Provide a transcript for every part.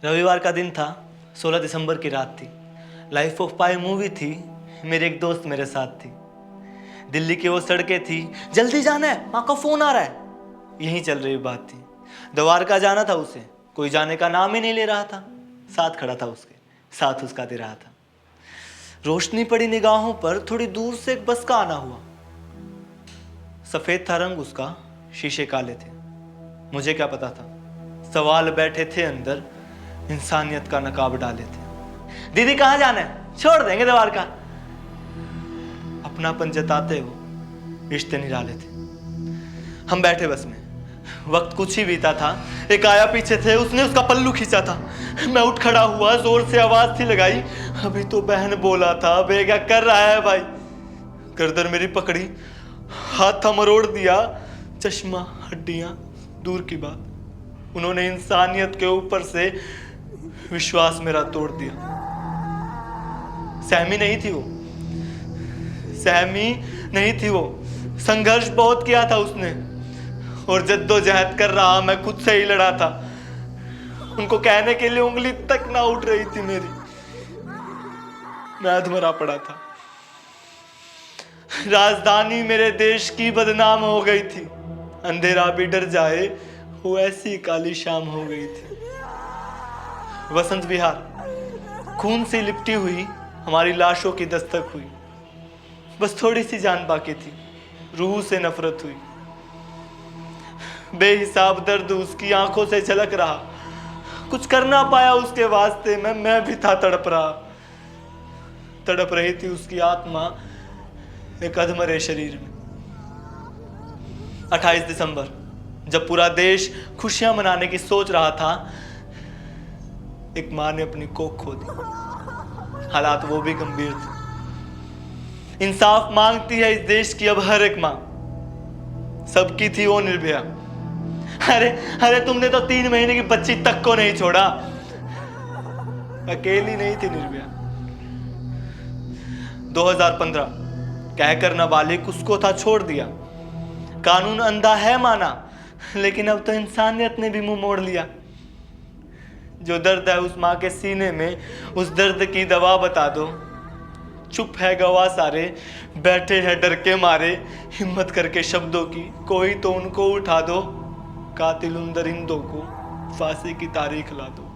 रविवार का दिन था, 16 दिसंबर की रात थी। लाइफ ऑफ पाई मूवी थी। मेरे एक दोस्त मेरे साथ थी। दिल्ली की वो सड़कें थी, जल्दी जाना है, माँ का फोन आ रहा है, यहीं चल रही बात थी। द्वारका जाना था उसे, कोई जाने का नाम ही नहीं ले रहा था। साथ खड़ा था उसके, साथ उसका दे रहा था। रोशनी पड़ी निगाहों पर, थोड़ी दूर से एक बस का आना हुआ। सफेद था रंग उसका, शीशे काले थे। मुझे क्या पता था, सवाल बैठे थे अंदर, इंसानियत का नकाब डाले थे। दीदी कहाँ जाना है, छोड़ देंगे द्वारका। अपनापन जताते वो रिश्ते निराले थे। हम बैठे बस में, वक्त कुछ ही बीता था। एक आया पीछे थे, उसने उसका पल्लू खींचा था। मैं उठ खड़ा हुआ, जोर से आवाज थी लगाई, अभी तो बहन बोला था, बे क्या कर रहा है भाई। गर्दन मेरी पकड़ी, हाथ था मरोड़ दिया, चश्मा हड्डियां दूर की बात। उन्होंने इंसानियत के ऊपर से विश्वास मेरा तोड़ दिया। सहमी नहीं थी वो, सहमी नहीं थी वो। संघर्ष बहुत किया था उसने, और जद्दोजहद कर रहा मैं खुद से ही लड़ा था। उनको कहने के लिए उंगली तक ना उठ रही थी मेरी। मैं अधमरा पड़ा था। राजधानी मेरे देश की बदनाम हो गई थी। अंधेरा भी डर जाए, वो ऐसी काली शाम हो गई थी। वसंत विहार खून से लिपटी हुई हमारी लाशों की दस्तक हुई। बस थोड़ी सी जान बाकी थी, रूह से नफरत हुई। बेहिसाब दर्द उसकी आंखों से झलक रहा। कुछ कर ना पाया उसके वास्ते, मैं भी था तड़प रहा। तड़प रही थी उसकी आत्मा एक अधमरे शरीर में। 28 दिसंबर, जब पूरा देश खुशियां मनाने की सोच रहा था, एक मां ने अपनी कोख खो दी। हालात वो भी गंभीर थे। इंसाफ मांगती है इस देश की अब हर एक मां। सबकी थी वो निर्भया। अरे अरे तुमने तो 3 महीने की बच्ची तक को नहीं छोड़ा। अकेली नहीं थी निर्भया। 2015 कहकर नाबालिग उसको था छोड़ दिया। कानून अंधा है माना, लेकिन अब तो इंसानियत ने भी मुंह मोड़ लिया। जो दर्द है उस माँ के सीने में, उस दर्द की दवा बता दो। चुप है गवाह सारे, बैठे हैं डर के मारे। हिम्मत करके शब्दों की कोई तो उनको उठा दो। कातिल उन दरिंदों को फांसी की तारीख ला दो।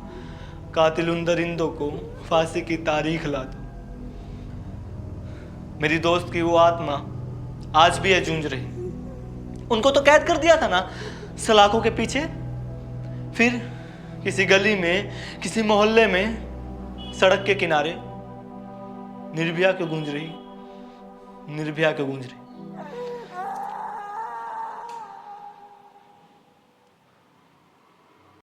कातिल उन दरिंदों को फांसी की तारीख ला दो। मेरी दोस्त की वो आत्मा आज भी है जूझ रही। उनको तो कैद कर दिया था ना सलाखों के पीछे। फिर किसी गली में, किसी मोहल्ले में, सड़क के किनारे निर्भया क्यों गूंज रही, निर्भया क्यों गूंज रही।